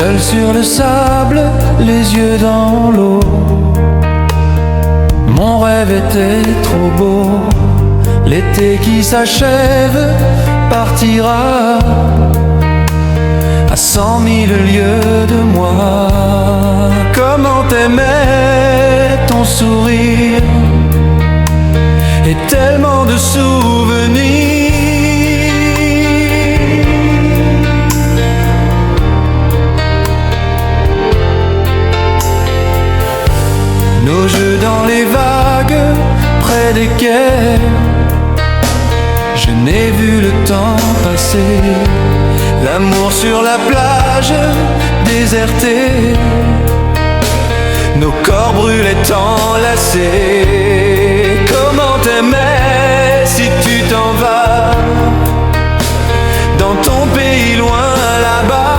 Seul sur le sable, les yeux dans l'eau. Mon rêve était trop beau. L'été qui s'achève partira à 100 000 lieues de moi. Comment t'aimais ton sourire et tellement de souvenirs. Nos jeux dans les vagues, près des quais, je n'ai vu le temps passer. L'amour sur la plage, désertée, nos corps brûlaient enlacés. Comment t'aimais si tu t'en vas dans ton pays loin là-bas.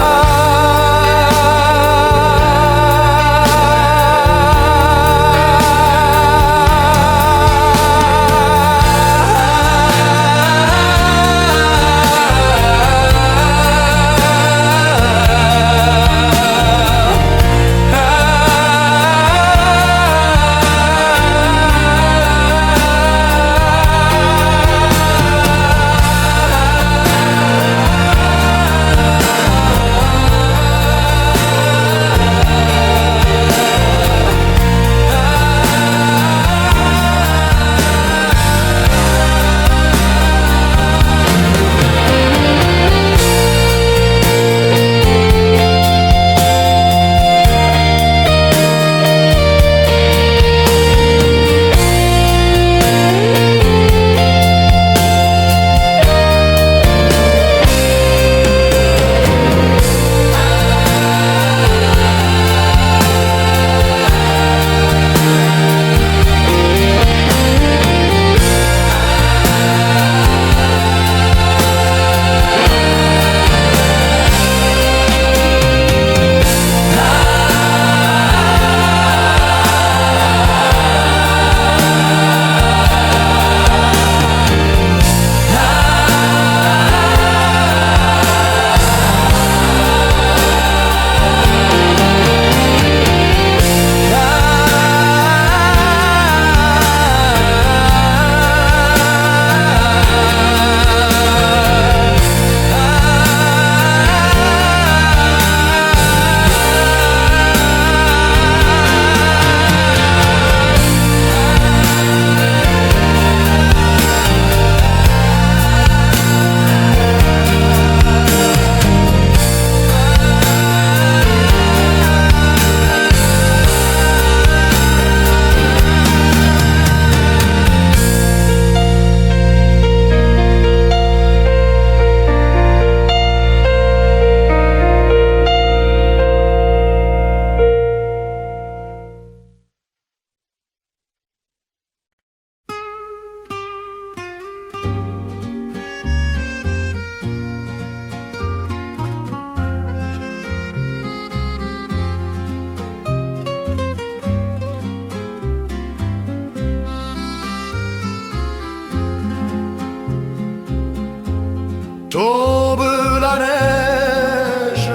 Tombe la neige,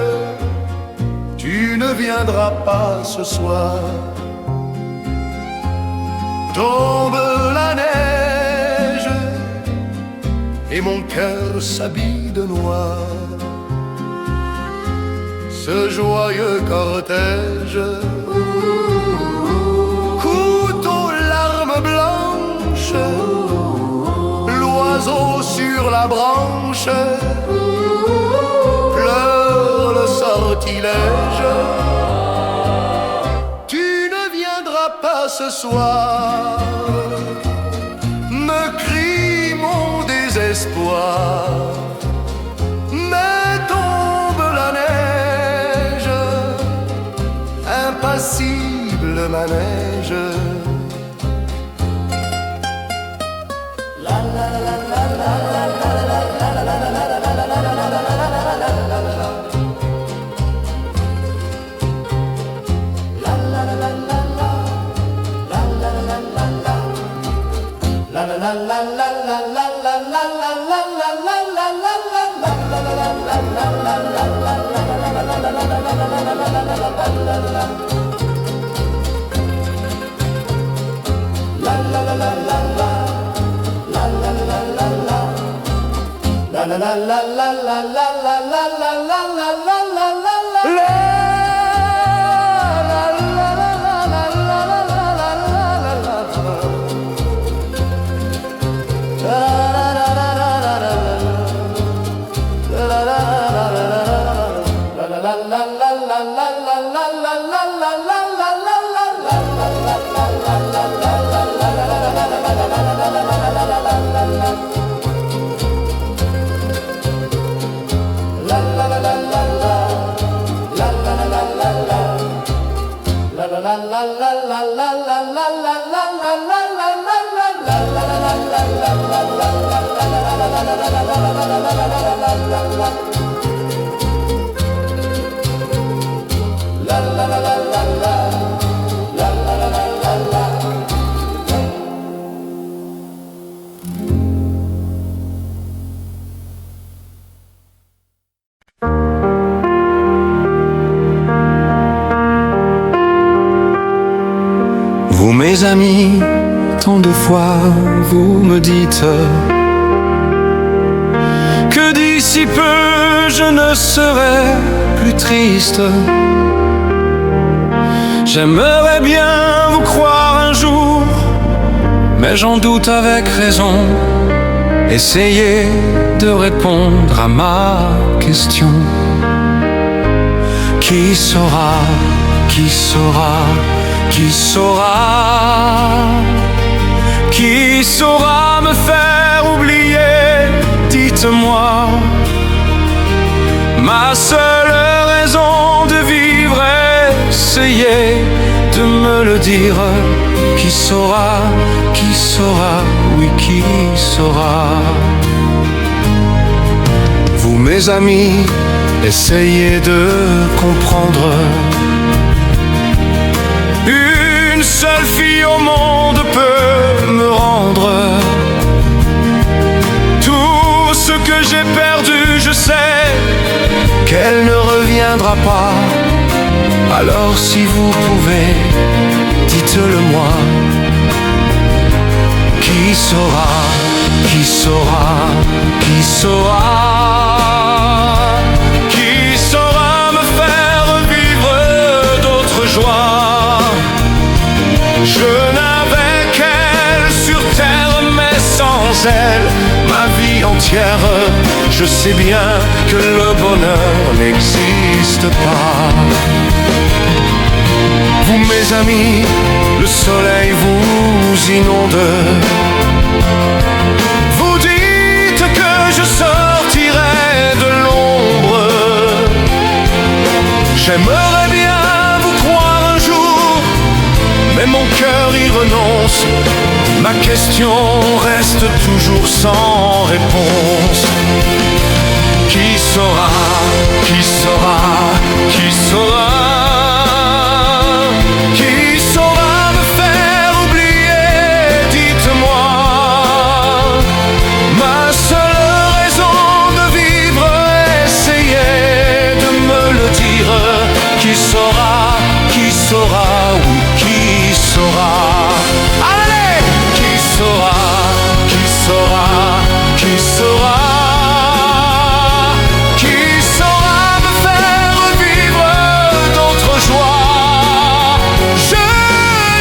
tu ne viendras pas ce soir. Tombe la neige, et mon cœur s'habille de noir. Ce joyeux cortège, couteau, larmes blanches, l'oiseau sur la branche pleure le sortilège. Tu ne viendras pas ce soir, me crie mon désespoir. Mais tombe la neige, impassible manège. Vous mes amis, tant de fois vous me dites que d'ici peu je ne serai plus triste. J'aimerais bien vous croire un jour, mais j'en doute avec raison. Essayez de répondre à ma question. Qui saura, qui saura, qui saura, qui saura me faire oublier? Dites-moi. Ma seule raison de vivre, essayez de me le dire. Qui saura, oui qui saura? Vous mes amis, essayez de comprendre. Une seule fille au monde peut me rendre tout ce que j'ai perdu. Je sais qu'elle ne reviendra pas. Alors si vous pouvez, dites-le moi. Qui saura, qui saura, qui saura, qui saura me faire vivre d'autres joies? Je n'avais qu'elle sur terre, mais sans elle, ma vie entière. Je sais bien que le bonheur n'existe pas. Vous mes amis, le soleil vous inonde. Vous dites que je sortirai de l'ombre. J'aimerais bien vous croire un jour, mais mon cœur y renonce. Ma question reste toujours sans réponse. Qui saura, qui saura, qui saura? Qui saura me faire oublier? Dites-moi. Ma seule raison de vivre, essayez de me le dire. Qui saura, oui qui saura? Allez! Qui saura, qui saura, qui saura? Qui saura me faire vivre d'autres joies? Je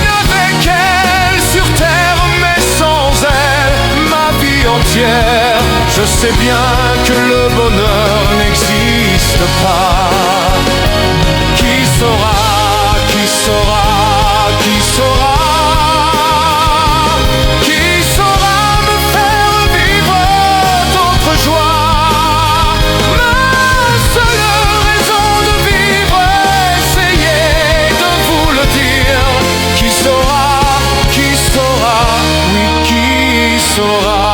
n'avais qu'elle sur terre, mais sans elle, ma vie entière. Je sais bien que le bonheur n'existe pas. Qui saura, qui saura, qui saura? Qui saura me faire vivre d'autres joies? Ma seule raison de vivre, essayez de vous le dire. Qui saura, oui qui saura?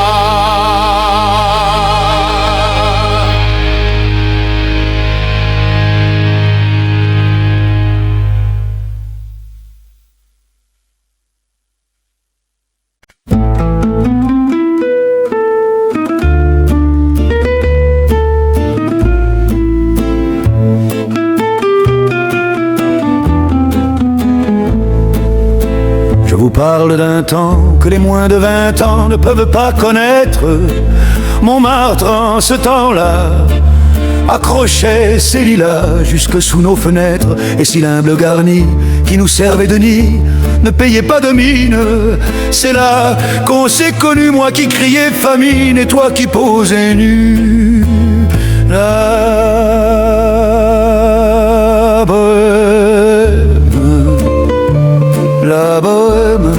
vous parle d'un temps que les moins de 20 ans ne peuvent pas connaître. Montmartre en ce temps-là accrochait ses lilas jusque sous nos fenêtres, et si l'humble garni qui nous servait de nid ne payait pas de mine, c'est là qu'on s'est connus, moi qui criais famine et toi qui posais nu. La bohème,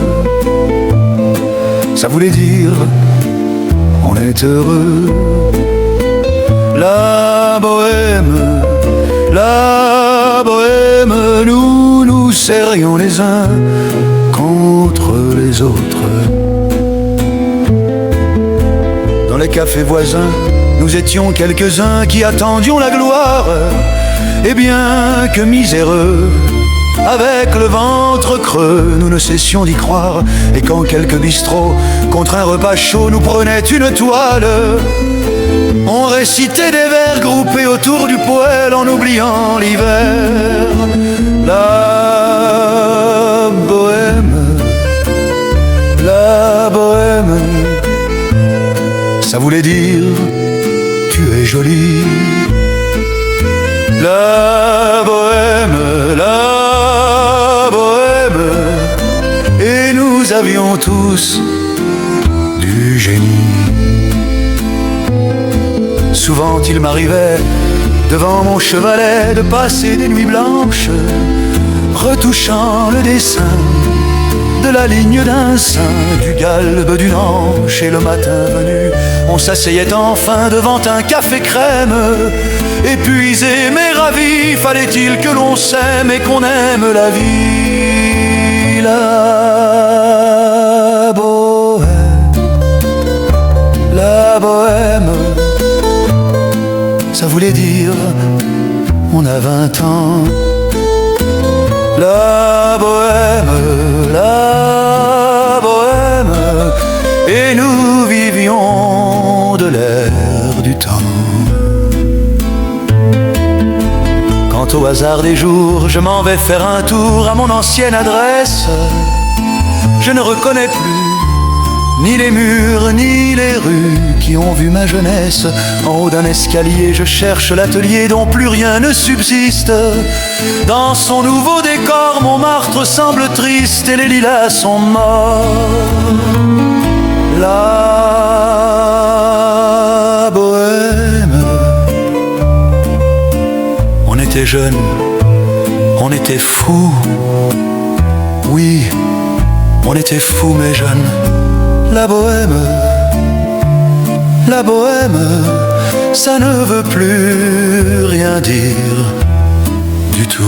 ça voulait dire on est heureux. La bohème, nous nous serrions les uns contre les autres. Dans les cafés voisins, nous étions quelques-uns qui attendions la gloire. Et bien que miséreux, avec le ventre creux, nous ne cessions d'y croire. Et quand quelques bistrots, contre un repas chaud, nous prenaient une toile, on récitait des vers groupés autour du poêle en oubliant l'hiver. La bohème, ça voulait dire tu es jolie. La bohème, et nous avions tous du génie. Souvent il m'arrivait, devant mon chevalet, de passer des nuits blanches, retouchant le dessin de la ligne d'un sein, du galbe d'une hanche. Et le matin venu, on s'asseyait enfin devant un café crème. Épuisé mais ravi, fallait-il que l'on s'aime et qu'on aime la vie. La bohème, ça voulait dire on a 20 ans. La bohème, et nous vivions de l'air du temps. Quant au hasard des jours, je m'en vais faire un tour à mon ancienne adresse. Je ne reconnais plus ni les murs, ni les rues qui ont vu ma jeunesse. En haut d'un escalier, je cherche l'atelier dont plus rien ne subsiste. Dans son nouveau décor, Montmartre semble triste et les lilas sont morts. La bohème, on était jeunes, on était fous. Oui, on était fous mais jeunes. La bohème, ça ne veut plus rien dire du tout.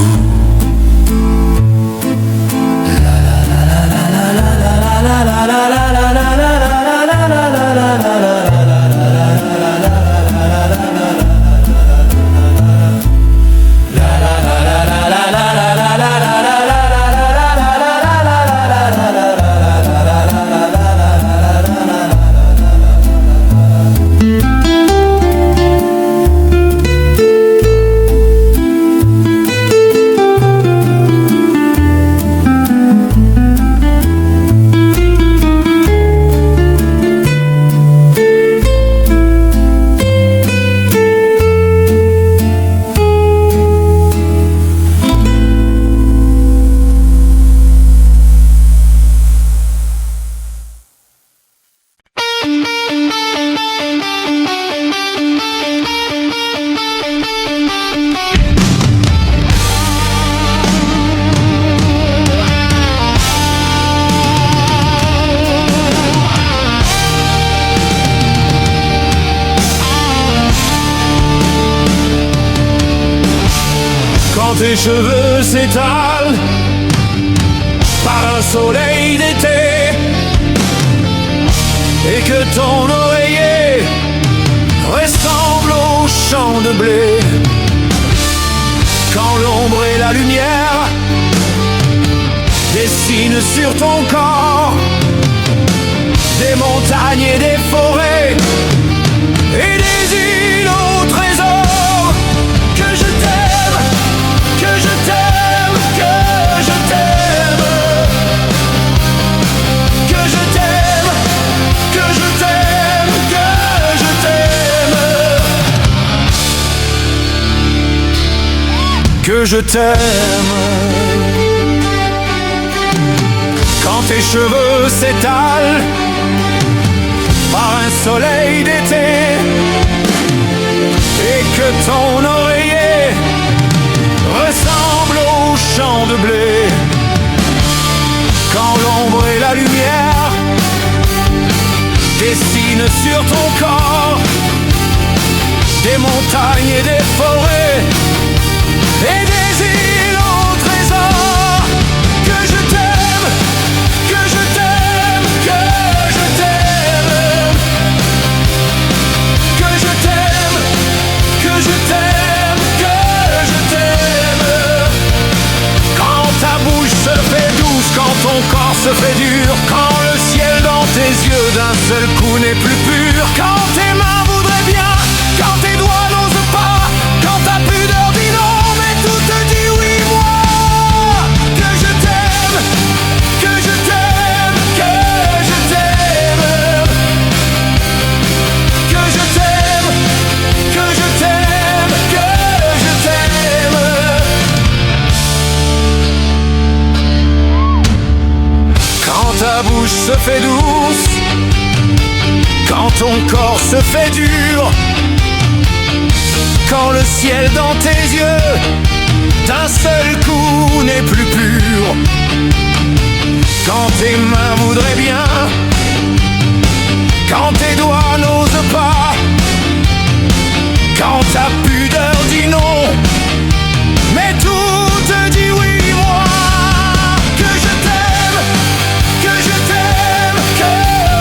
Tes cheveux s'étalent par un soleil d'été et que ton oreiller ressemble au champ de blé. Quand l'ombre et la lumière dessinent sur ton corps des montagnes et des forêts et des îles au trésor. Que je t'aime, que je t'aime, que je t'aime. que je t'aime. Quand tes cheveux s'étalent par un soleil d'été et que ton oreiller ressemble au champ de blé, quand l'ombre et la lumière dessinent sur ton corps des montagnes et des forêts et des îles au trésor. Que je t'aime, que je t'aime, que je t'aime, que je t'aime, que je t'aime, que je t'aime. Quand ta bouche se fait douce, quand ton corps se fait dur, quand le ciel dans tes yeux d'un seul coup n'est plus pur, quand tes mains voudraient bien, quand tes doigts n'osent pas, quand ta pudeur dit non, mais tout te dit oui, moi. Que je t'aime, que je t'aime, que je t'aime, que je t'aime, que je t'aime, que je t'aime. Quand ta bouche se fait douce, quand ton corps se fait dur, quand le ciel dans tes yeux d'un seul coup n'est plus pur, quand tes mains voudraient bien, quand tes doigts n'osent pas, quand ta pudeur dit non, mais tout te dit oui, moi. Que je t'aime, que je t'aime, que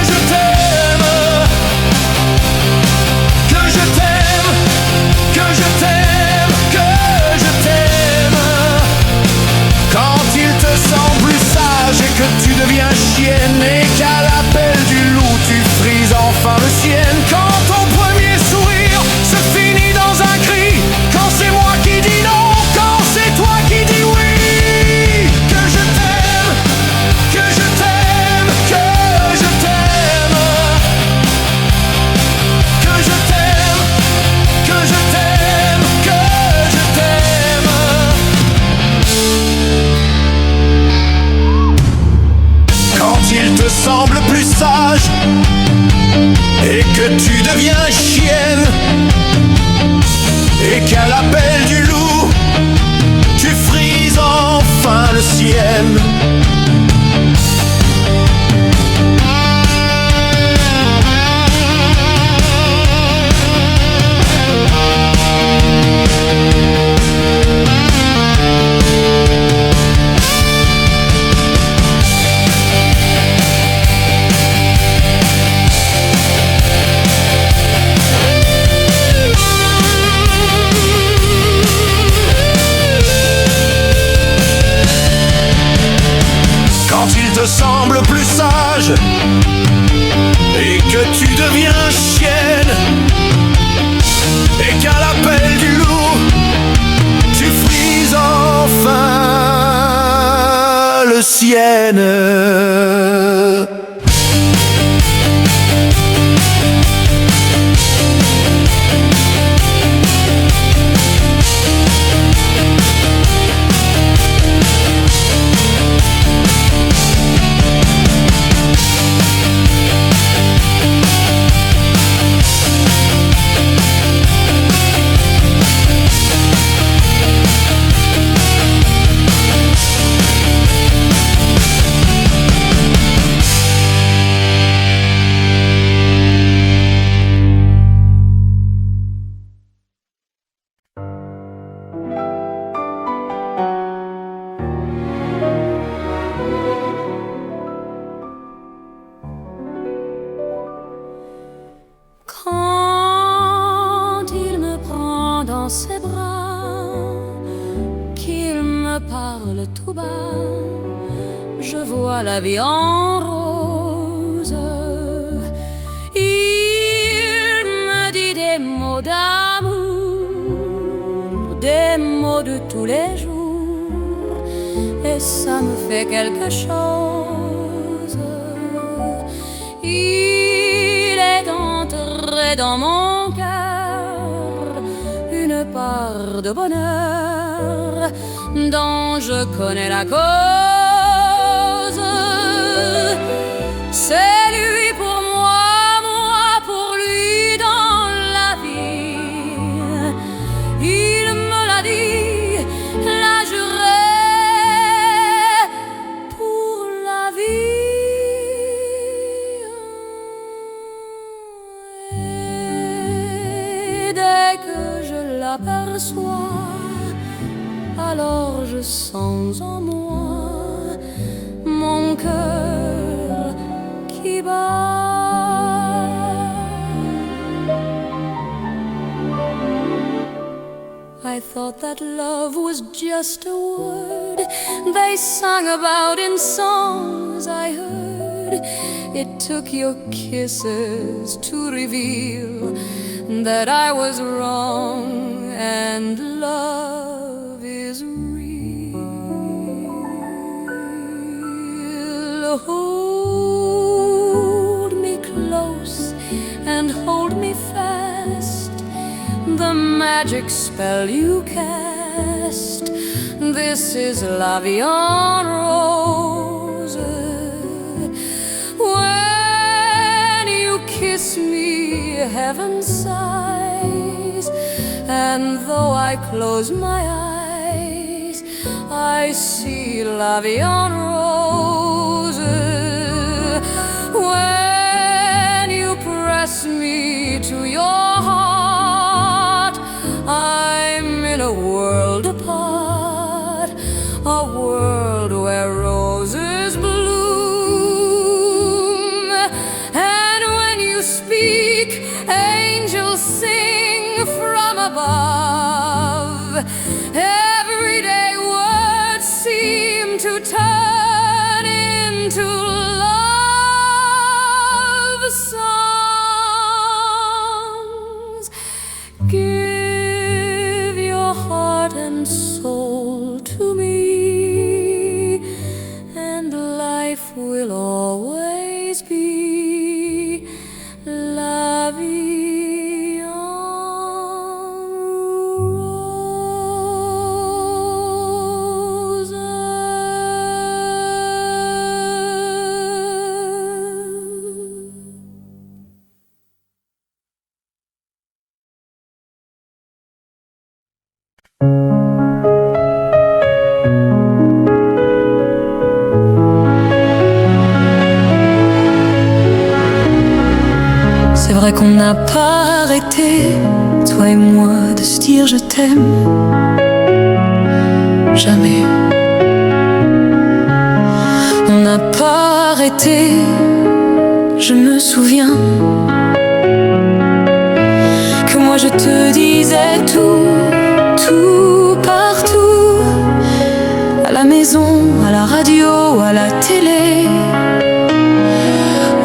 je t'aime, que je t'aime, que je t'aime, que je t'aime. Quand il te semble plus sage et que tu deviens chienne et qu'à l'appel du loup tu frises enfin le ciel. Quand ton premier sourire se finit dans un cri, quand c'est moi qui dis non, quand c'est toi qui dis oui. Que je t'aime, que je t'aime, que je t'aime, que je t'aime, que je t'aime, que je t'aime. Quand il te semble plus sage et que tu deviens chienne et qu'à l'appel du loup tu frises enfin le ciel. Quand il te semble plus sage et que tu deviens chienne et qu'à l'appel du loup tu frises enfin le ciel. Quand il me prend dans ses bras, qu'il me parle tout bas, je vois la vie en rose. Il me dit des mots d'amour, des mots de tous les jours, et ça me fait quelque chose. Il est entré dans mon cœur une part de bonheur dont je connais la cause. C'est lui pour moi, moi pour lui dans la vie. Il me l'a dit, l'a juré pour la vie. Et dès que je l'aperçois, alors je sens en moi mon cœur qui bat. I thought that love was just a word they sang about in songs I heard. It took your kisses to reveal that I was wrong and love is real. Hold me close and hold me fast, the magic spell you cast. This is La Vie en Rose. When you kiss me, heaven sighs, and though I close my eyes, I see La Vie en Rose. When you press me to your heart, I'm in a world apart, a world where roses bloom. And when you speak, angels sing from above. Everyday words seem to turn into love songs. Give your heart and soul to me, and life will always be La Vie en Rose. C'est vrai qu'on n'a pas arrêté, toi et moi, de se dire je t'aime. Jamais. On n'a pas arrêté, je me souviens que moi je te disais tout, tout partout, à la maison, à la radio, à la télé,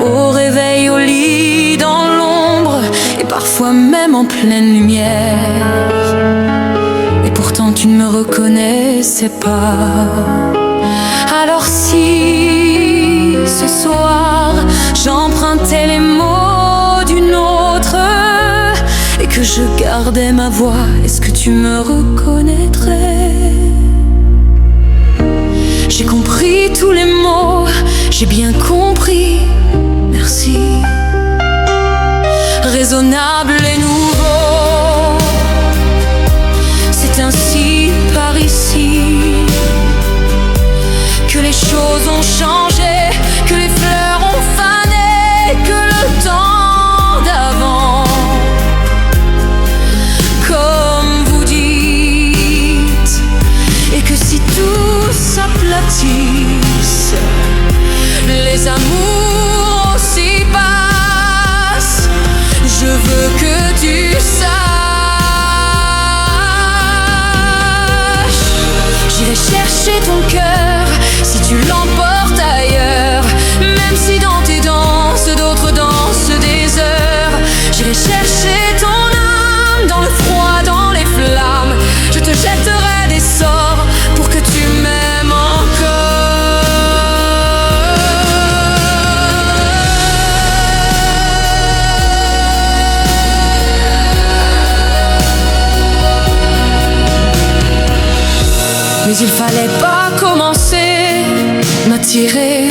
au réveil, au lit, dans l'ombre, et parfois même en pleine lumière. Et pourtant tu ne me reconnaissais pas. Alors si ce soir j'empruntais les mots d'une autre et que je gardais ma voix, est-ce que tu me reconnaîtrais? J'ai compris tous les mots, j'ai bien compris, merci. Raisonnable et nouveau, c'est ainsi par ici que les choses ont changé, que les fleurs ont fané, que le temps d'avant, comme vous dites, et que si tout s'aplatisse, les amours aussi passent. Je veux que tu saches, j'irai chercher ton cœur si tu l'emportes ailleurs, même si dans tes danses d'autres dansent des heures. J'irai chercher ton âme dans le froid, dans les flammes. Je te jetterai des sorts pour que tu m'aimes encore. Mais il fallait pas commencer, m'attirer,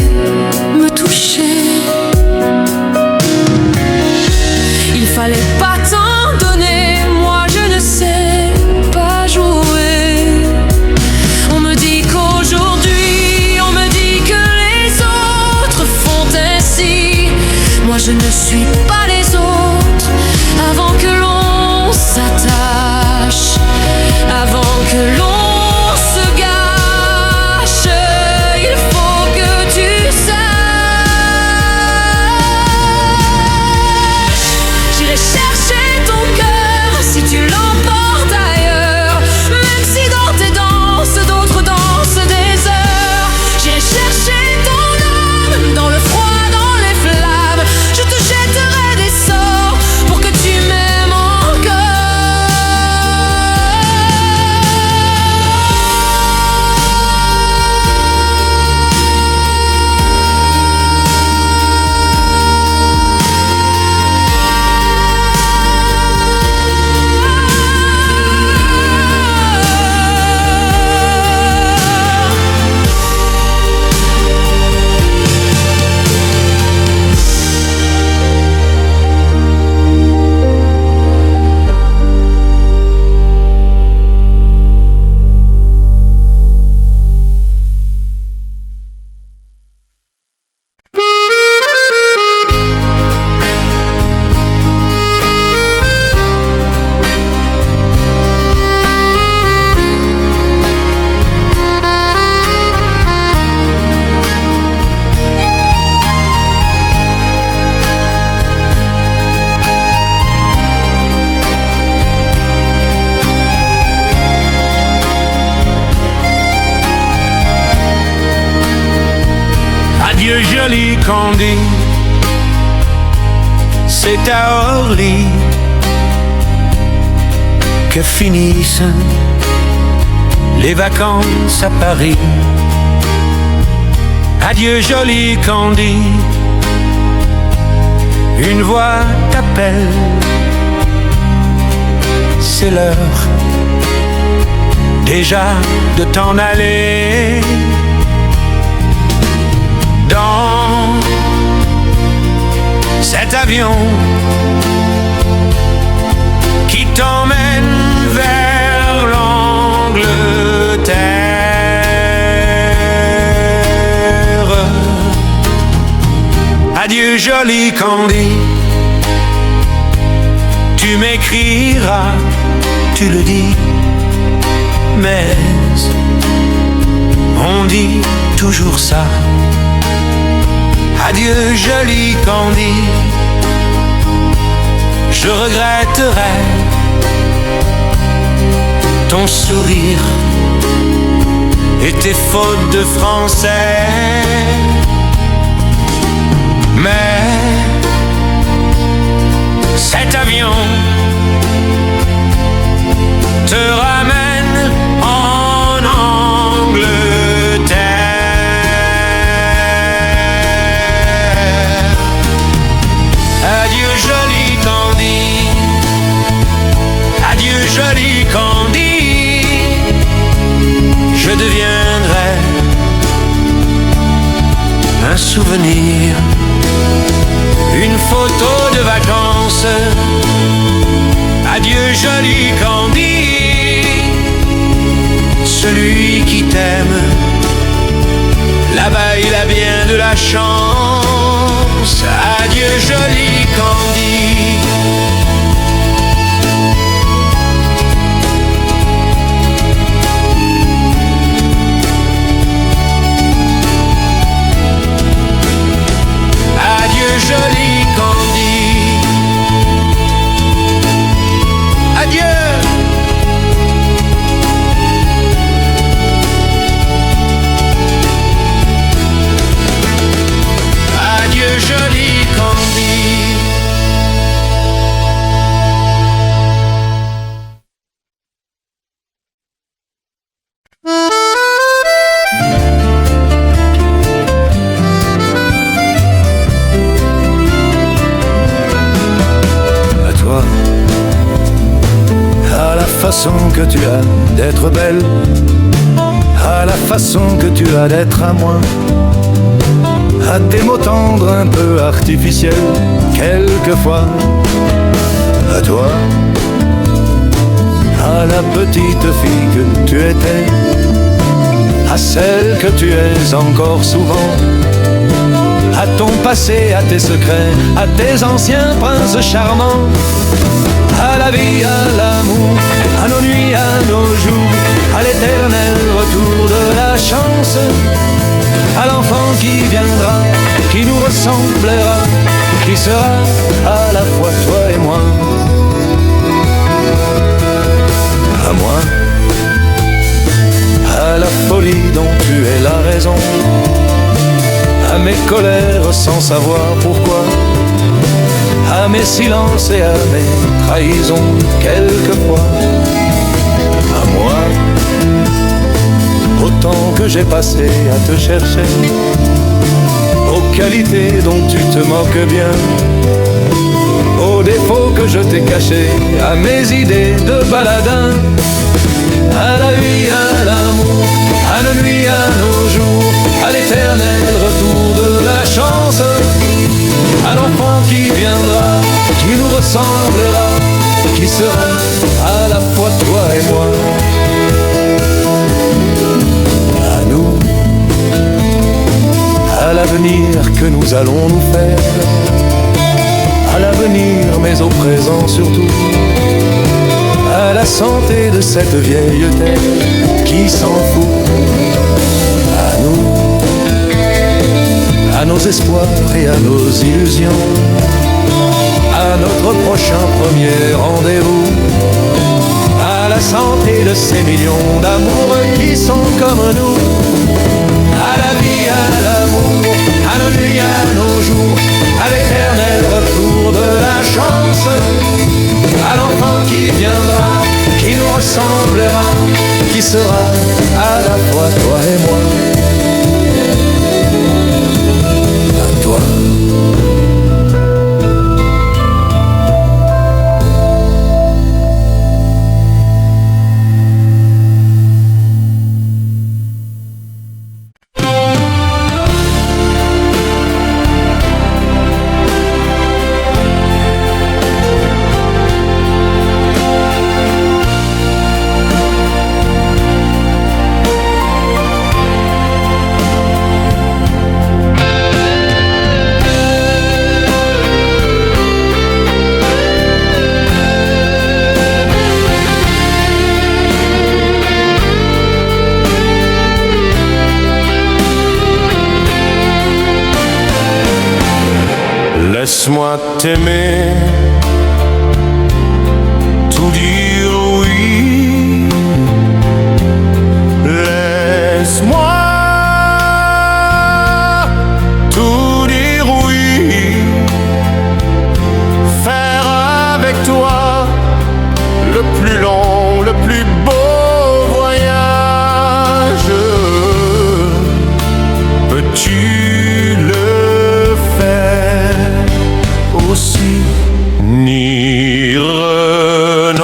me toucher. Il fallait pas t'en donner, moi je ne sais pas jouer. On me dit qu'aujourd'hui, on me dit que les autres font ainsi. Moi je ne suis pas les autres. Avant que l'on s'attache, avant que l'on se gâche, il faut que tu saches. J'irai chercher ton cœur si tu l'emportes ailleurs, même si dans tes danses d'autres dansent des heures. J'irai chercher ton âme dans le froid, dans les flammes. Je te jetterai des sorts pour que tu m'aimes encore. Adieu joli Candy, c'est à Orly que finissent les vacances à Paris. Adieu joli Candy, une voix t'appelle, c'est l'heure déjà de t'en aller. Dans cet avion qui t'emmène vers l'Angleterre. Adieu joli Candy, tu m'écriras, tu le dis, mais on dit toujours ça. Adieu joli Candy, je regretterai ton sourire et tes fautes de français. Mais cet avion te ramène en Angleterre. Adieu joli Candy, adieu joli Candy, je deviendrai un souvenir, une photo de vacances. Adieu joli Candy, celui qui t'aime, là-bas il a bien de la chance. Adieu joli Candy. Adieu joli Candy. Adieu. Adieu joli Candy. À toi, à la façon que tu as d'être belle, à la façon que tu as d'être à moi, à tes mots tendres un peu artificiels, quelquefois, à toi, à la petite fille que tu étais, à celle que tu es encore souvent, à ton passé, à tes secrets, à tes anciens princes charmants, à la vie, à l'amour, à nos nuits, à nos jours, à l'éternel retour de la chance, à l'enfant qui viendra, qui nous ressemblera, qui sera à la fois toi et moi. À moi, à la folie dont tu es la raison, à mes colères sans savoir pourquoi, à mes silences et à mes trahisons quelquefois. À moi, autant que j'ai passé à te chercher, aux qualités dont tu te moques bien, aux défauts que je t'ai cachés, à mes idées de baladin, à la vie, à l'amour, à nos nuits, à nos jours, à l'éternel retour de la chance, à l'enfant qui viendra, qui nous ressemblera, qui sera à la fois toi et moi. À nous, à l'avenir que nous allons nous faire, à l'avenir mais au présent surtout, à la santé de cette vieille terre qui s'en fout. À nous, à nos espoirs et à nos illusions, à notre prochain premier rendez-vous, à la santé de ces millions d'amoureux qui sont comme nous, à la vie, à l'amour, à nos nuits, à nos jours, à l'éternel retour de la chance, à l'enfant qui viendra, qui nous ressemblera, qui sera à la fois toi et moi. À toi. Laisse-moi t'aimer, tout dire oui. Laisse-moi tout dire oui. Faire avec toi le plus long, le plus beau voyage. Peux-tu le faire aussi, ni renoncer?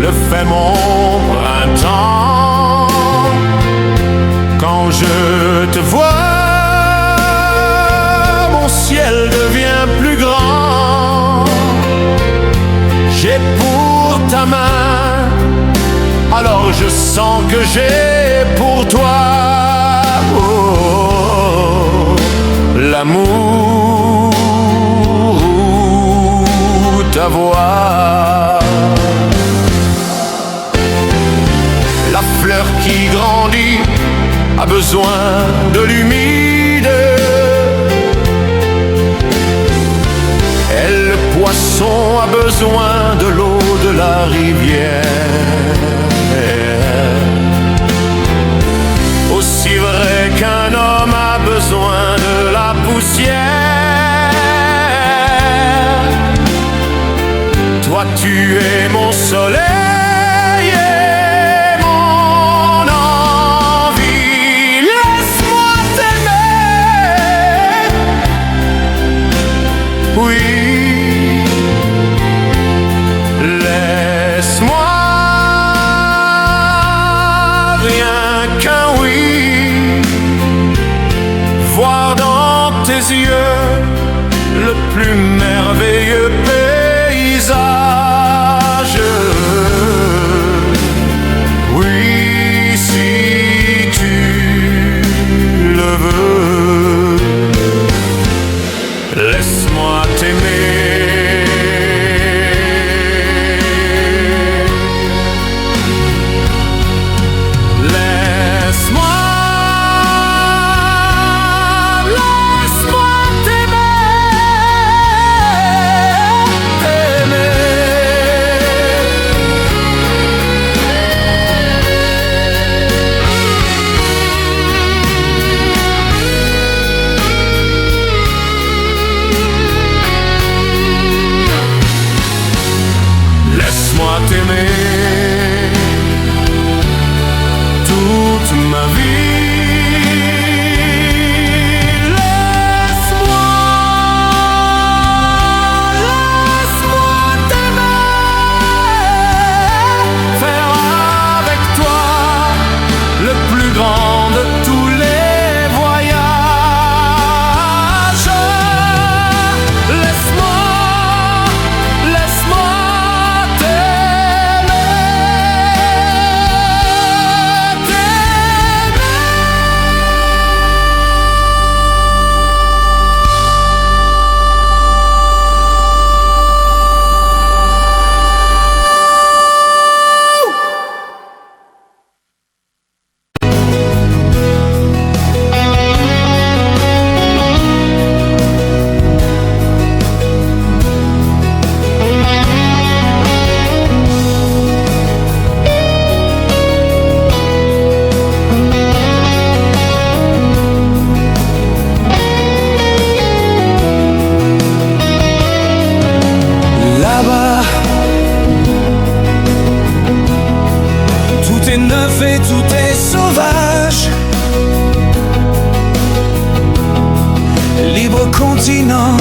Le fait mon printemps, quand je te vois, mon ciel devient plus grand. J'ai pour ta main, alors je sens que j'ai pour toi l'amour ou ta voix. La fleur qui grandit a besoin de l'humide, et le poisson a besoin de l'eau de la rivière. Aussi vrai qu'un homme a besoin de la poussière, toi tu es mon soleil et mon envie. Laisse-moi t'aimer, oui. Laisse-moi tes yeux le plus merveilleux paysage. Oui, si tu le veux, laisse-moi t'aimer.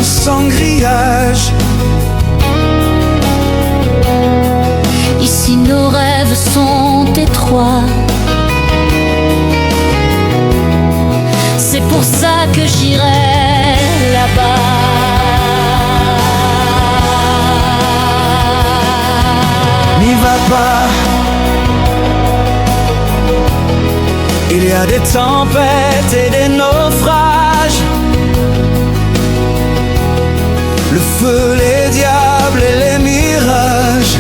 Sans grillage. Ici nos rêves sont étroits. C'est pour ça que j'irai là-bas. N'y va pas. Il y a des tempêtes et des naufrages. Le feu, les diables et les mirages.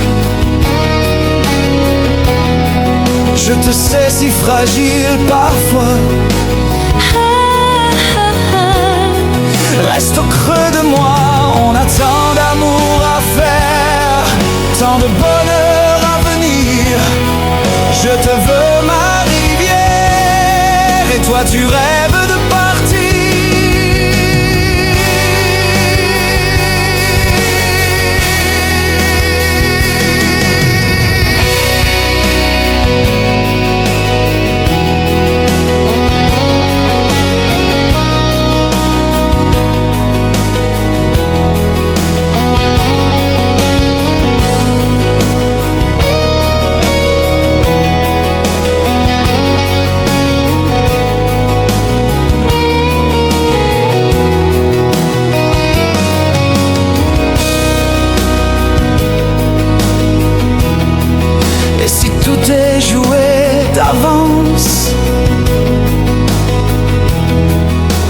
Je te sais si fragile parfois. Reste au creux de moi, on a tant d'amour à faire, tant de bonheur à venir. Je te veux ma rivière et toi tu rêves de partir. Tout est joué d'avance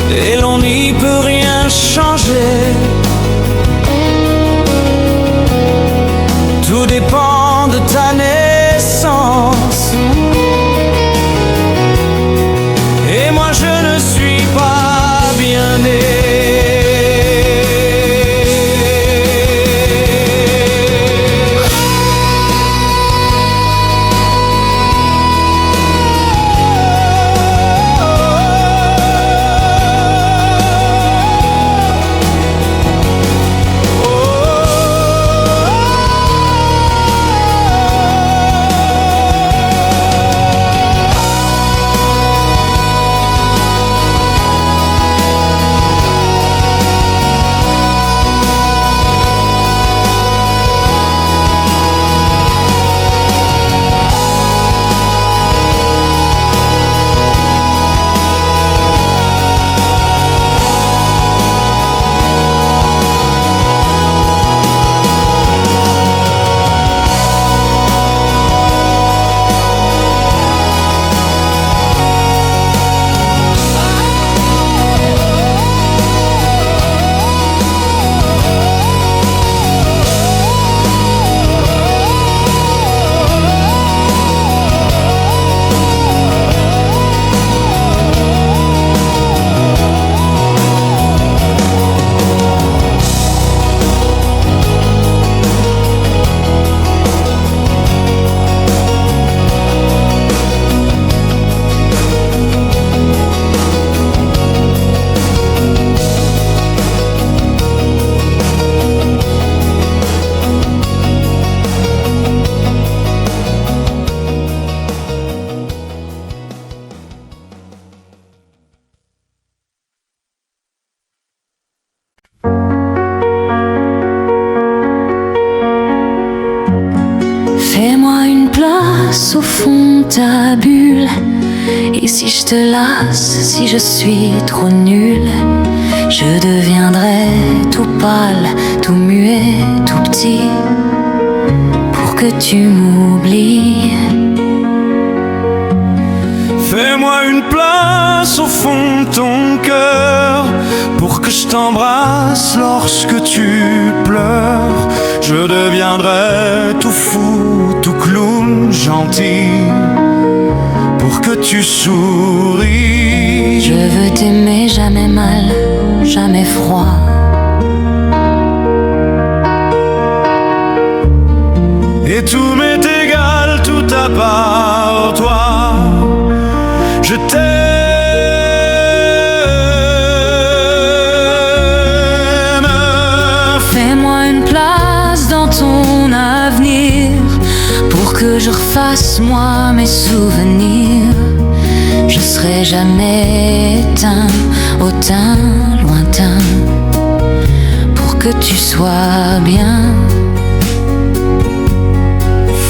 et l'on n'y peut rien changer. Tout dépend de ta naissance. Et moi je ne suis pas bien né. Fais-moi une place au fond de ta bulle. Et si je te lasse, si je suis trop nulle, je deviendrai tout pâle, tout muet, tout petit, pour que tu m'oublies. Fais-moi une place au fond de ton cœur, pour que je t'embrasse lorsque tu pleures. Je deviendrai tout fou, tout clown, gentil, pour que tu souris. Je veux t'aimer jamais mal, jamais froid. Et tout m'est égal, tout à part toi. Je t'aime. Fais-moi une place dans ton avenir, pour que je refasse moi mes souvenirs. Je serai jamais éteint au teint lointain, pour que tu sois bien.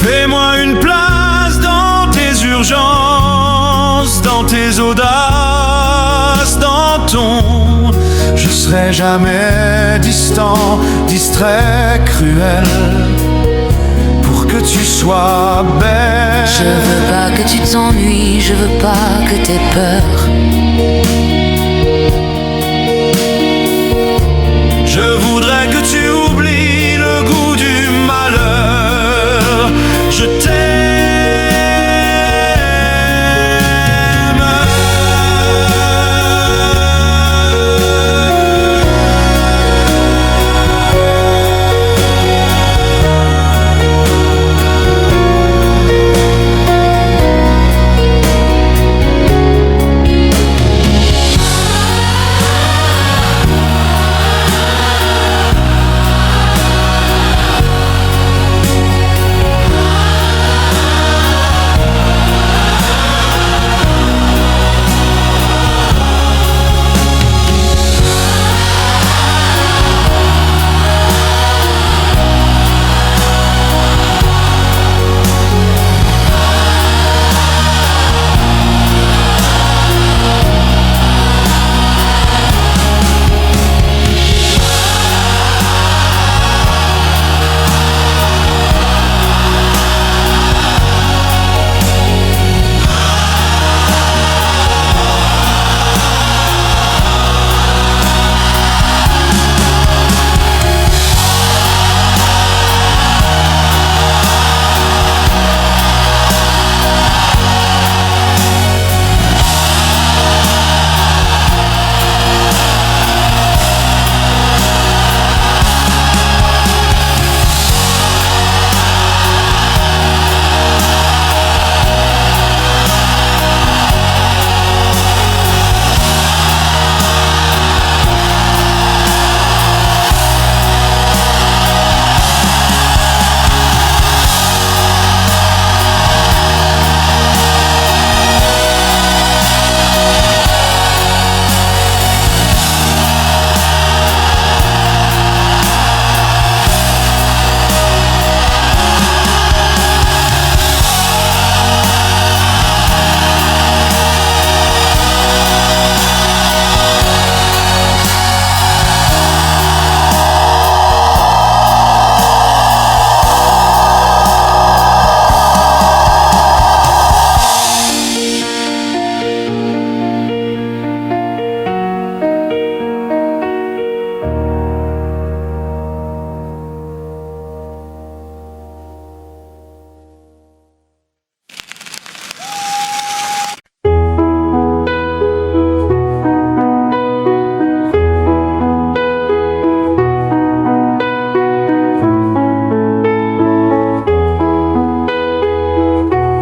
Fais-moi une place dans tes urgences, dans tes audaces, dans ton. Je serai jamais distant, distrait, cruel, pour que tu sois belle. Je veux pas que tu t'ennuies, je veux pas que t'aies peur. Je voudrais que tu oublies le goût du malheur. Je t'aime.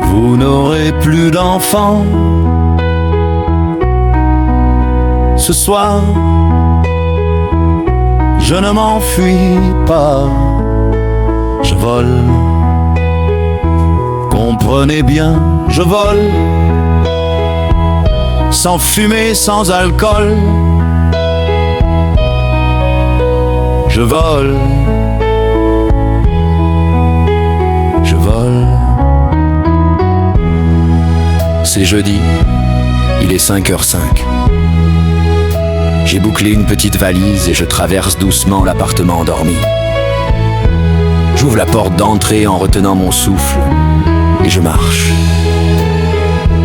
Vous n'aurez plus d'enfants ce soir. Je ne m'enfuis pas, je vole. Comprenez bien, je vole. Sans fumée, sans alcool. Je vole. Je vole. c'est jeudi, il est 5h05. J'ai bouclé une petite valise et je traverse doucement l'appartement endormi. J'ouvre la porte d'entrée en retenant mon souffle et je marche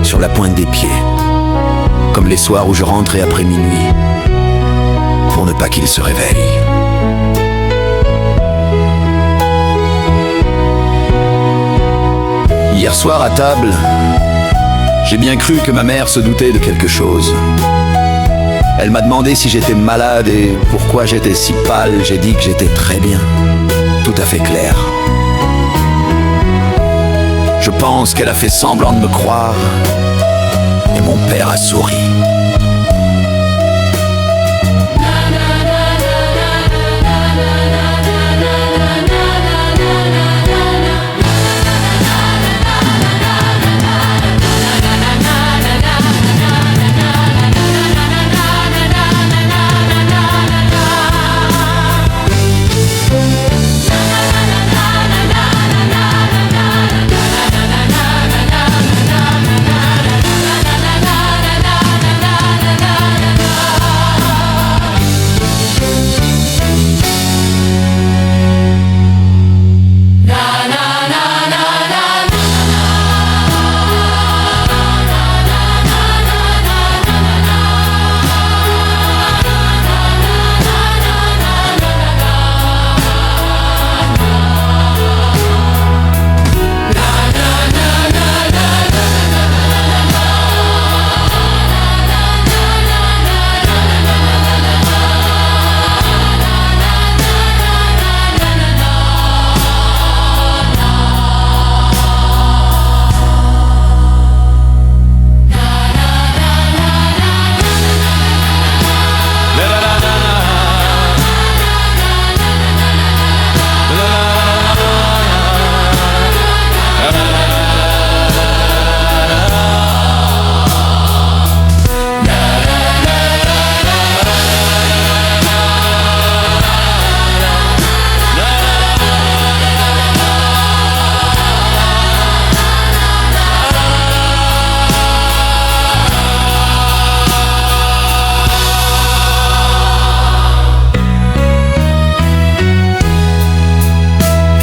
sur la pointe des pieds, comme les soirs où je rentrais après minuit pour ne pas qu'il se réveille. Hier soir à table, j'ai bien cru que ma mère se doutait de quelque chose. Elle m'a demandé si j'étais malade et pourquoi j'étais si pâle. J'ai dit que j'étais très bien, tout à fait clair. Je pense qu'elle a fait semblant de me croire et mon père a souri.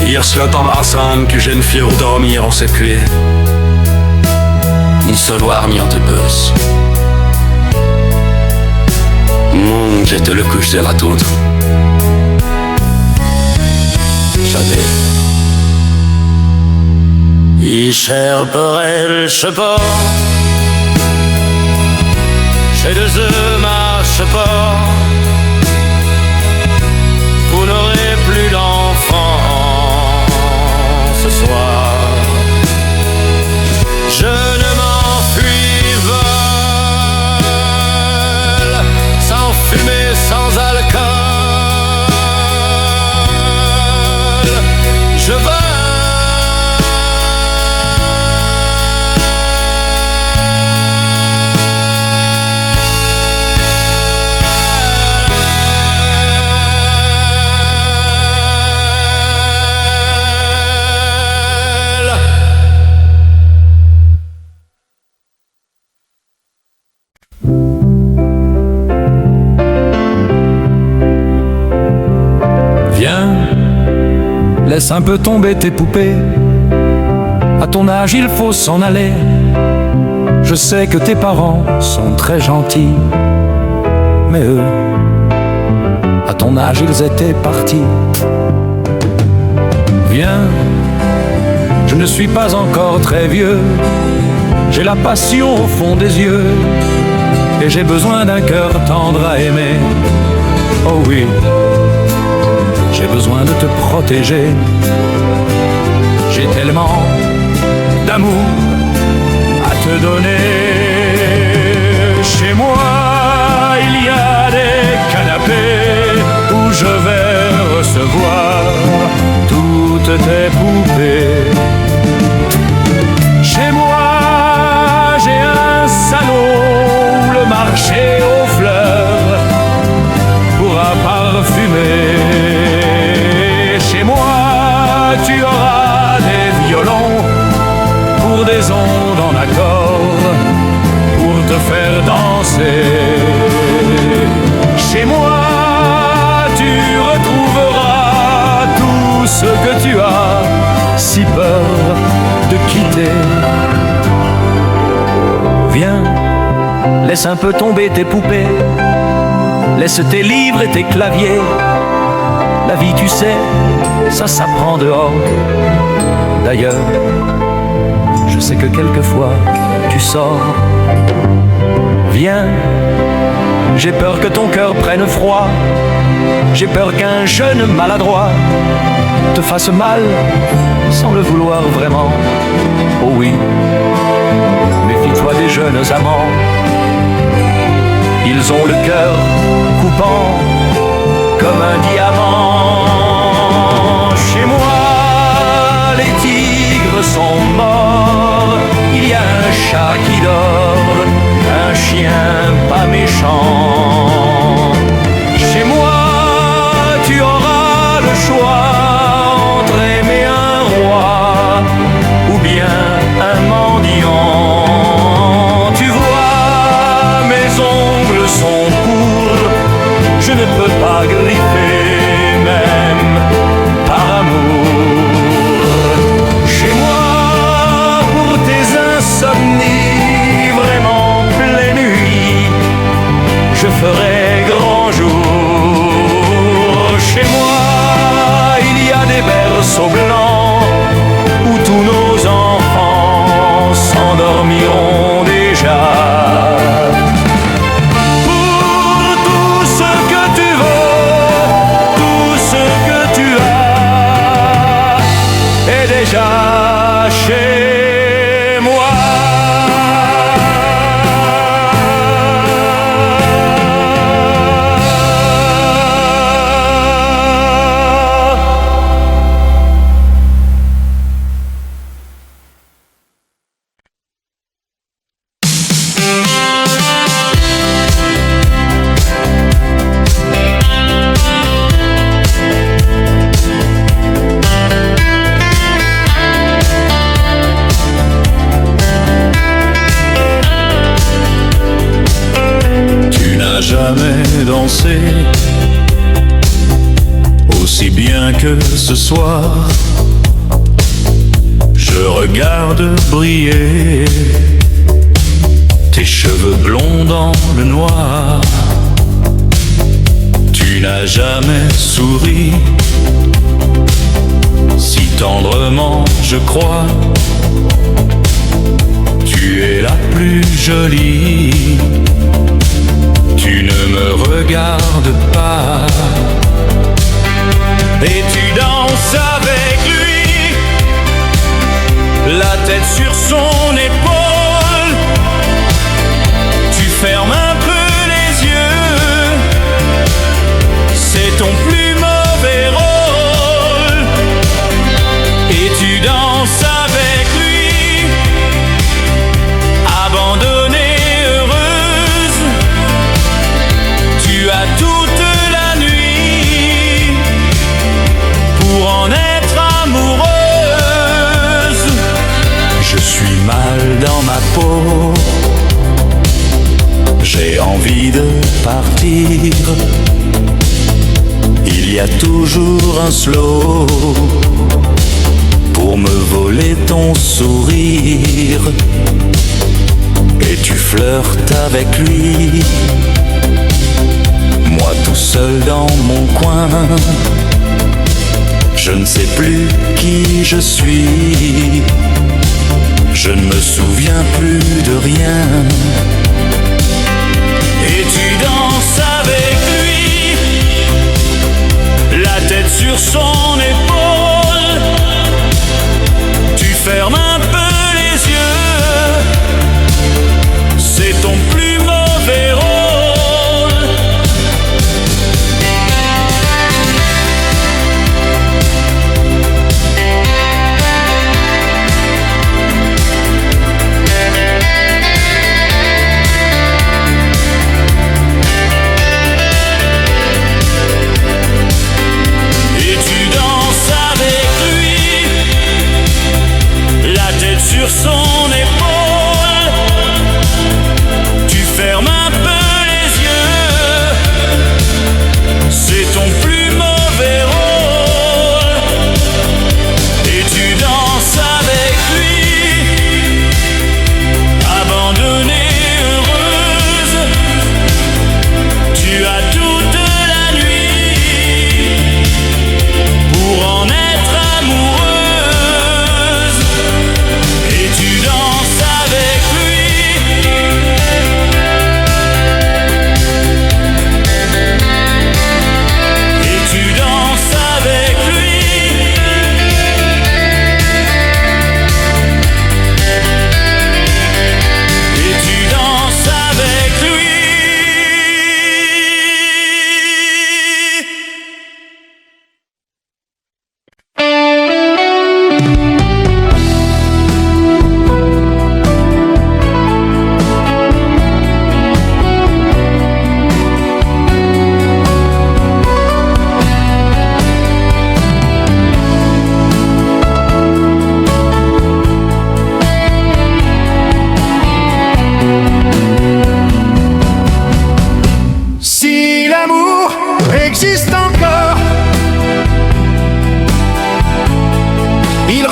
Hier soir t'embrassant que jeune fille au dormir on s'est pué. Ni soloir ni en te bus. J'étais le couche de la toute. J'avais. Ich habe je pas. J'ai deux œufs marche pas. Vous n'aurez plus d'enfants ce soir. Je ne m'enfuis vol, sans fumée, sans alcool. Je vole. Laisse un peu tomber tes poupées. À ton âge, il faut s'en aller. Je sais que tes parents sont très gentils, mais eux, à ton âge, ils étaient partis. Viens, je ne suis pas encore très vieux. J'ai la passion au fond des yeux et j'ai besoin d'un cœur tendre à aimer. Oh oui, j'ai besoin de te protéger. J'ai tellement d'amour à te donner. Chez moi, il y a des canapés où je vais recevoir toutes tes poupées. Chez moi, j'ai un salon où le marché aux fleurs pourra parfumer. Chez moi, tu auras des violons pour des ondes en accord. danser. Chez moi, tu retrouveras tout ce que tu as si peur de quitter. Viens, laisse un peu tomber tes poupées, laisse tes livres et tes claviers. La vie, tu sais, ça s'apprend dehors. D'ailleurs, je sais que quelquefois tu sors. Viens, j'ai peur que ton cœur prenne froid. J'ai peur qu'un jeune maladroit te fasse mal sans le vouloir vraiment. Oh oui, méfie-toi des jeunes amants. Ils ont le cœur coupant comme un diamant. Chez moi, les tigres sont morts. Il y a un chat qui dort, un chien pas méchant. Chez moi, tu auras le choix entre aimer un roi ou bien un mendiant. Tu vois, mes ongles sont courts, je ne peux pas griffer, même par amour. Chez moi, pour tes insomnies, vraiment pleine nuit, je ferai grand jour. Chez moi, il y a des berceaux blancs où tous nos enfants s'endormiront déjà. Pour tout ce que tu veux, tout ce que tu as est déjà chez moi. Tu n'as jamais dansé aussi bien que ce soir. Je regarde briller tes cheveux blonds dans le noir. Tu n'as jamais souri si tendrement, je crois. Tu es la plus jolie. Tu ne me regardes pas et tu danses avec lui, la tête sur son épaule. Tu fermes un peu les yeux, c'est ton plus mauvais rôle. Et tu danses avec lui, abandonnée, heureuse. Tu as toute la nuit pour en être amoureuse. Je suis mal dans ma peau, j'ai envie de partir. Il y a toujours un slow pour me voler ton sourire. Et tu flirtes avec lui, moi tout seul dans mon coin. Je ne sais plus qui je suis, je ne me souviens plus de rien. Et tu danses avec lui, la tête sur son épaule. Tu fermes un peu les yeux, c'est ton plus mauvais rôle. Sur son épaule, tu fermes un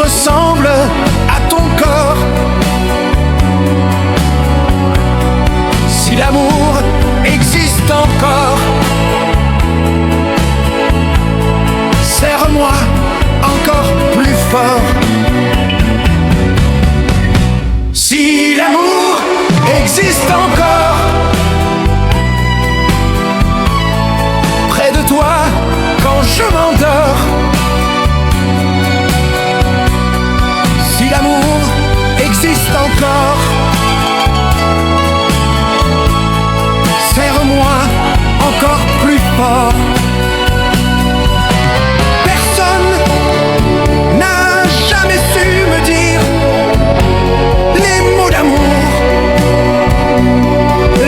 ressemble à ton corps. Si l'amour existe encore, serre-moi encore plus fort. Si l'amour existe encore, près de toi quand je m'endors. Si l'amour existe encore, serre-moi encore plus fort. Personne n'a jamais su me dire les mots d'amour,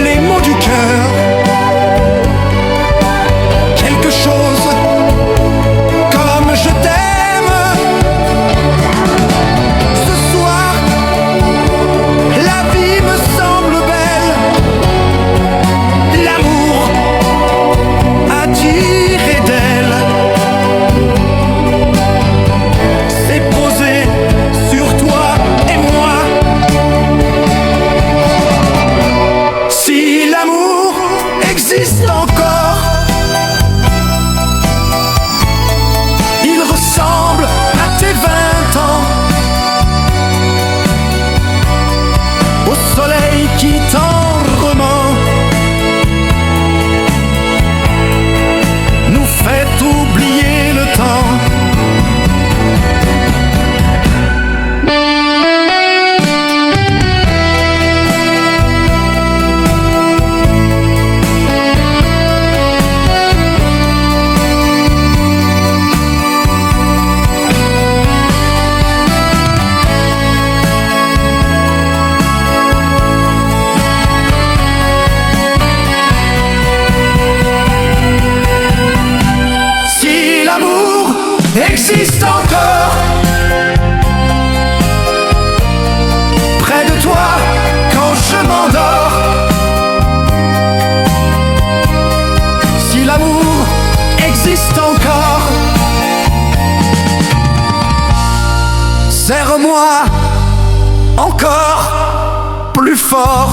les mots du cœur. Quelque chose comme je t'aime. Ce soir, la vie me semble belle. L'amour attiré d'elle s'est posé sur toi et moi. Si l'amour existe encore, il ressemble à tes 20 ans, au soleil qui tendrement nous fait oublier le temps. Si l'amour existe encore, près de toi quand je m'endors. Si l'amour existe encore, serre-moi encore plus fort.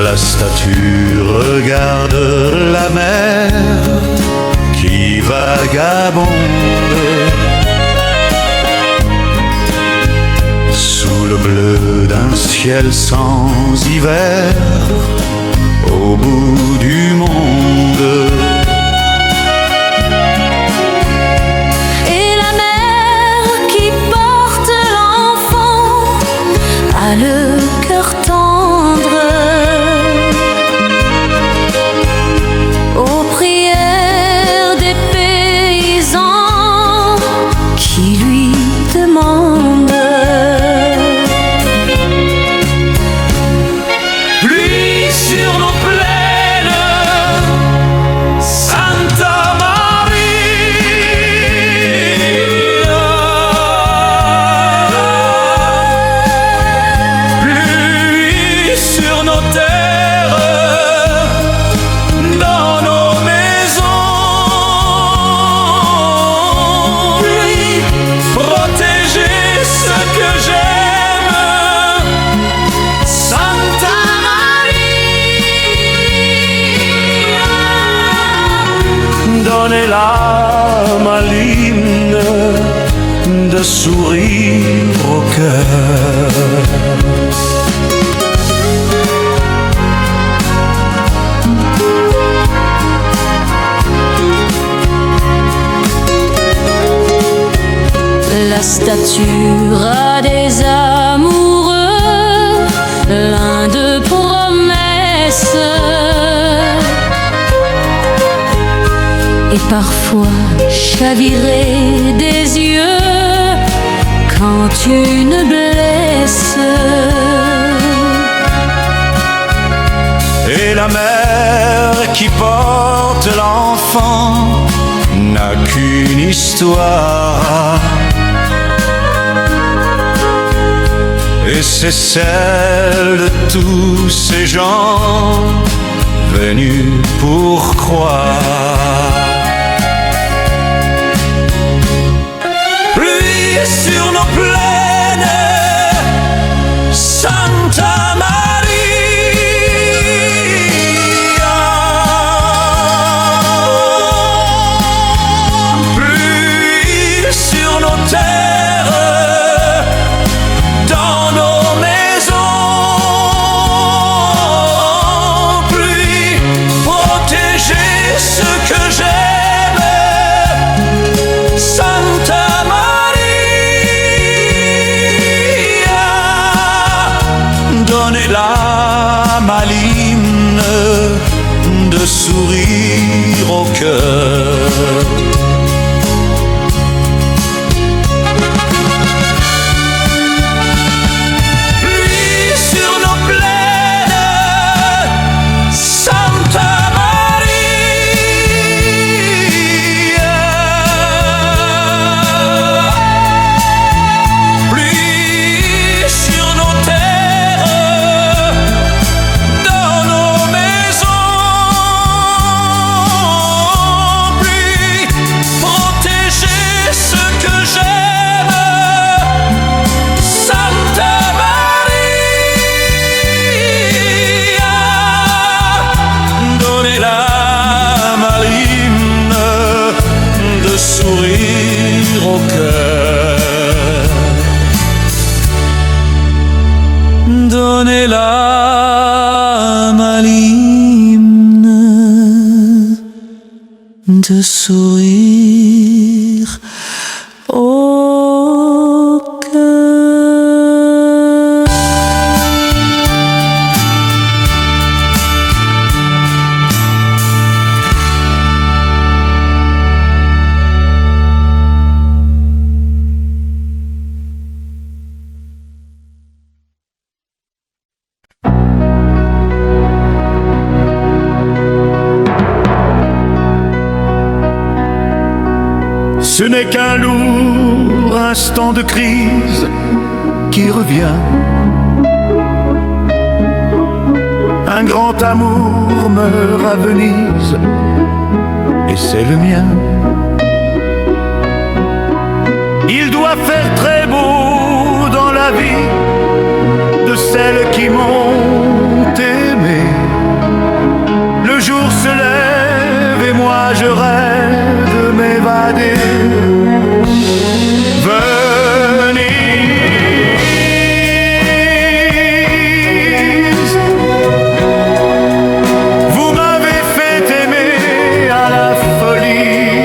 La statue regarde la mer qui vagabonde sous le bleu d'un ciel sans hiver au bout du monde. Et la mère qui porte l'enfant a le cœur tendre aux prières des paysans qui lui demandent. Pluie sur nos plaines, Santa Maria. l'âme à l'hymne de sourire au cœur. La stature à des amoureux, l'un de promesses, et parfois chavirer des yeux quand une blesse. Et la mère qui porte l'enfant n'a qu'une histoire, et c'est celle de tous ces gens venus pour croire. Pluie sur nos plaines, Santa Maria. Pluie sur nos terres, dans nos maisons. Pluie, protégez ce que j'aime, Santa Maria. Donnez l'âme à l'hymne de sourire au cœur. Pluie sur nos plaines, Santa Maria. Pluie sur nos terres, dans nos maisons. Pluie, protégez ce que j'aime, Santa Maria. Donnez l'âme à l'hymne de sourire au cœur. Donnez l'âme à l'hymne de sourire au cœur. Ce n'est qu'un lourd instant de crise qui revient. Un grand amour meurt à Venise, et c'est le mien. Il doit faire très beau dans la vie de celles qui m'ont aimé. Le jour se lève et moi je rêve de m'évader. Venise, vous m'avez fait aimer à la folie.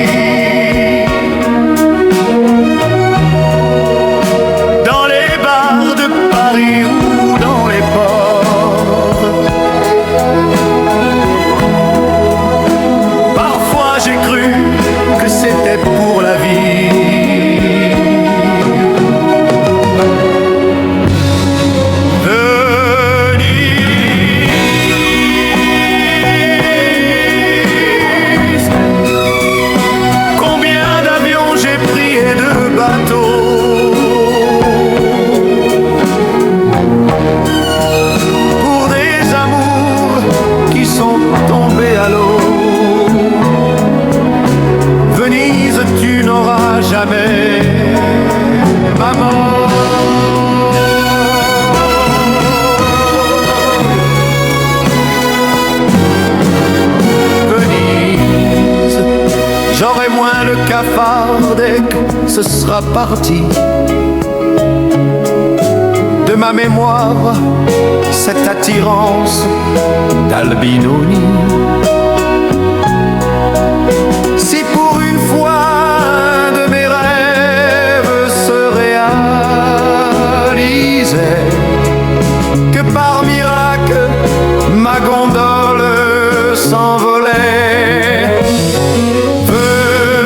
Dans les bars de Paris ou dans les ports, ce sera parti de ma mémoire, cette attirance d'Albinoni. Si pour une fois un de mes rêves se réalisait, que par miracle ma gondole s'envolait, Venise,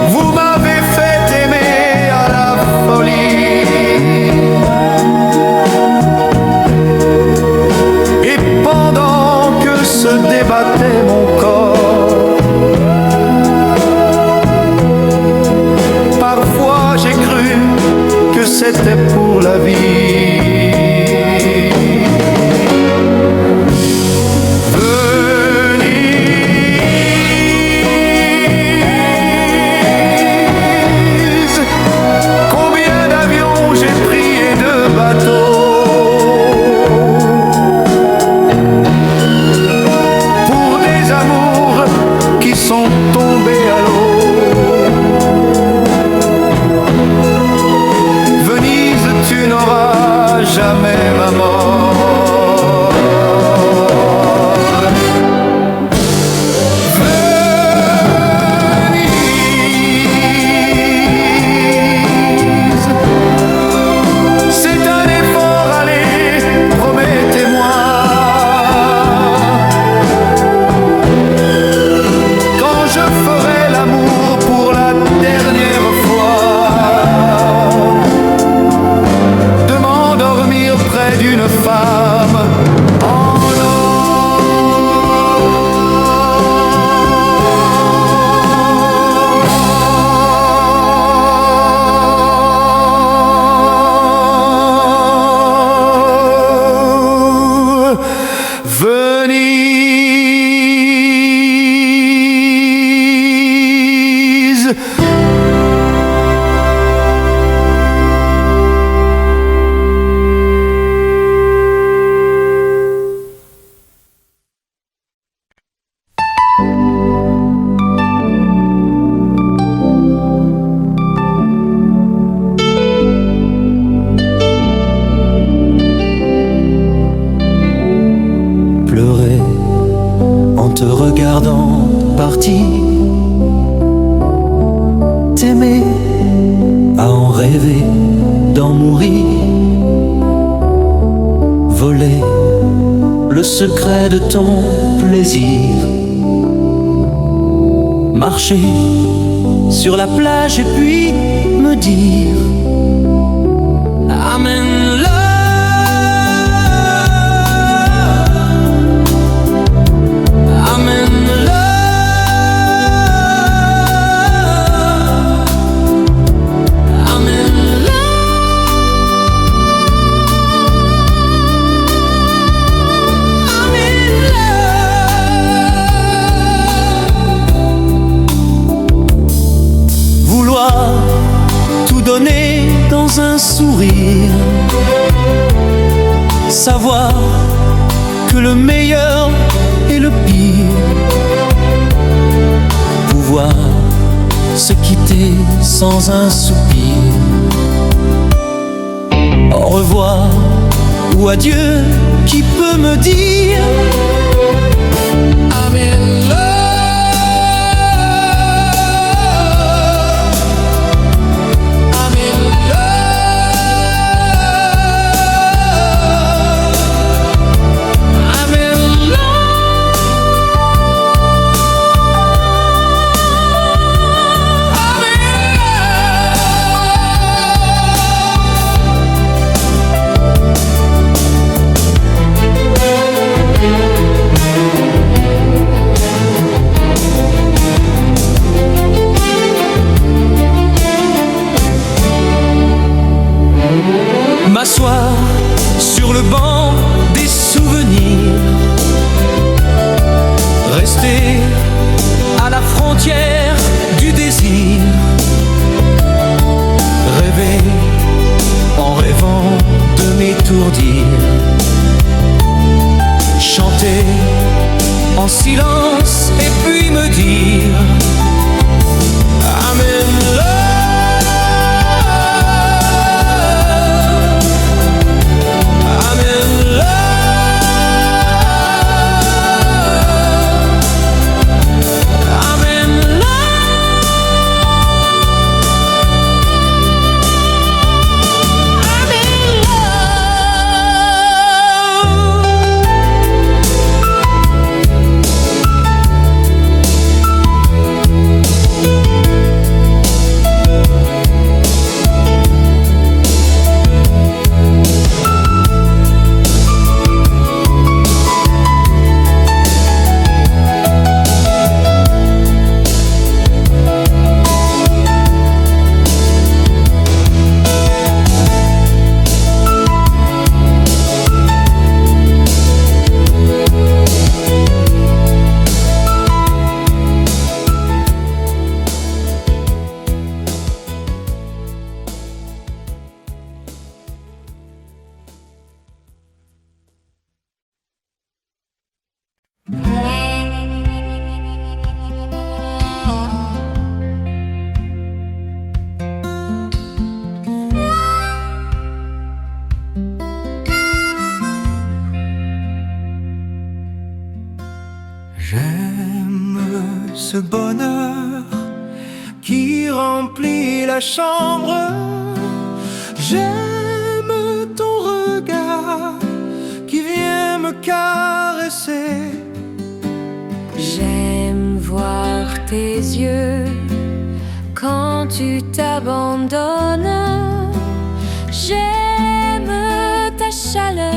vous m'avez fait aimer à la folie. Et pendant que se débattait mon corps, parfois j'ai cru que c'était pour la vie. Venise, combien d'avions j'ai pris et de bateaux pour des amours qui sont tombés à l'eau. Venise, tu n'auras jamais ma mort. Venise, c'est un effort, allez, promettez-moi. Quand je ferai l'amour pour la dernière fois, de m'endormir près d'une femme en or. Venise, pleurer en te regardant partir, t'aimer à en rêver, d'en mourir, voler le secret de ton plaisir, marcher sur la plage et puis me dire I'm in love. I'm in love. I'm in love. I'm in love. Vouloir tout donner dans un sourire, savoir que le meilleur et le pire, pouvoir se quitter sans un soupir, au revoir ou adieu, qui peut me dire I'm in love. I'm in love. I'm in love. I'm in m'asseoir sur le banc des souvenirs, rester à la frontière du désir, rêver en rêvant de m'étourdir, chanter ta chambre. J'aime ton regard qui vient me caresser. J'aime voir tes yeux quand tu t'abandonnes. J'aime ta chaleur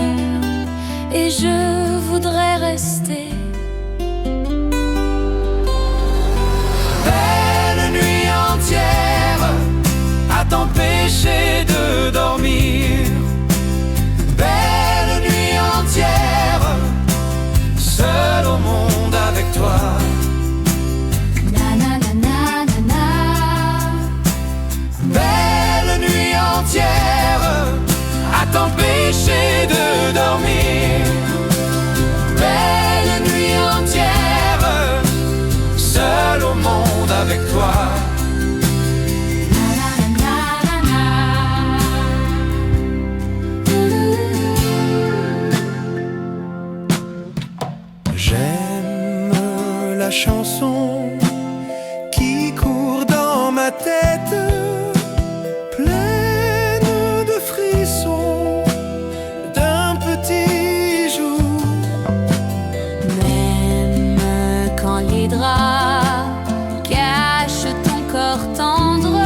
et je voudrais rester. Belle nuit entière à t'empêcher de dormir. Belle nuit entière seul au monde avec toi. Na na na na na na. Belle nuit entière à t'empêcher de dormir. Belle nuit entière seul au monde avec toi. J'aime la chanson qui court dans ma tête, pleine de frissons d'un petit jour. Même quand les draps cachent ton corps tendre,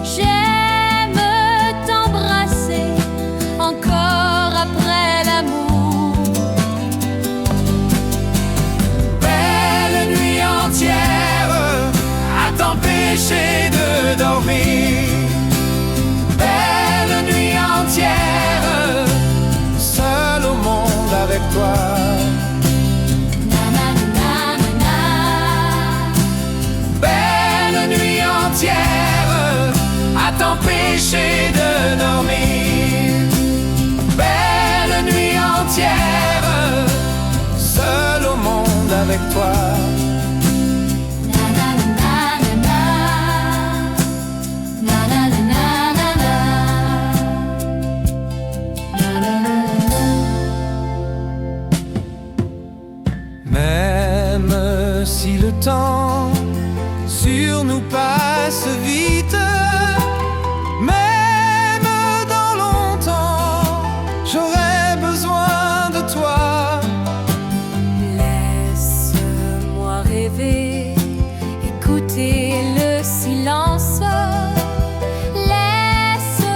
j'aime t'embrasser encore après l'amour. Belle nuit entière à t'empêcher de dormir. Belle nuit entière seul au monde avec toi. Na na na na na. Belle nuit entière à t'empêcher de dormir. Belle nuit entière seul au monde avec toi. Na na na na na. Na na na na na. Na na na na. Même si le temps sur nous passe vite, même dans longtemps, j'aurai besoin de toi. Laisse-moi rêver, écouter le silence. Laisse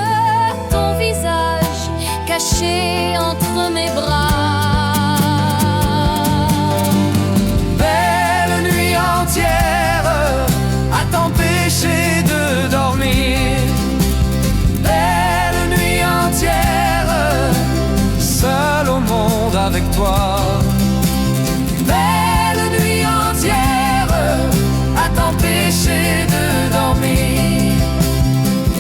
ton visage caché entre mes bras. Belle nuit entière à t'empêcher de dormir. Belle nuit entière seul au monde avec toi. Belle nuit entière à t'empêcher de dormir.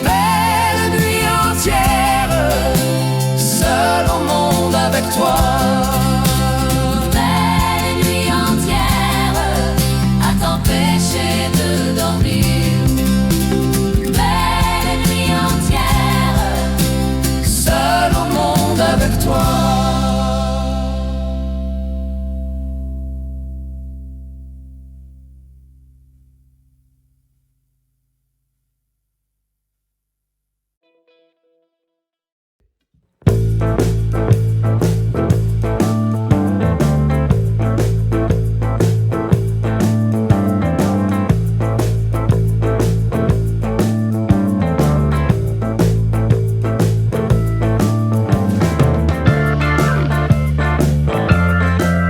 Belle nuit entière seul au monde avec toi. Belle nuit entière à t'empêcher de dormir. Belle nuit entière Seul au monde avec toi.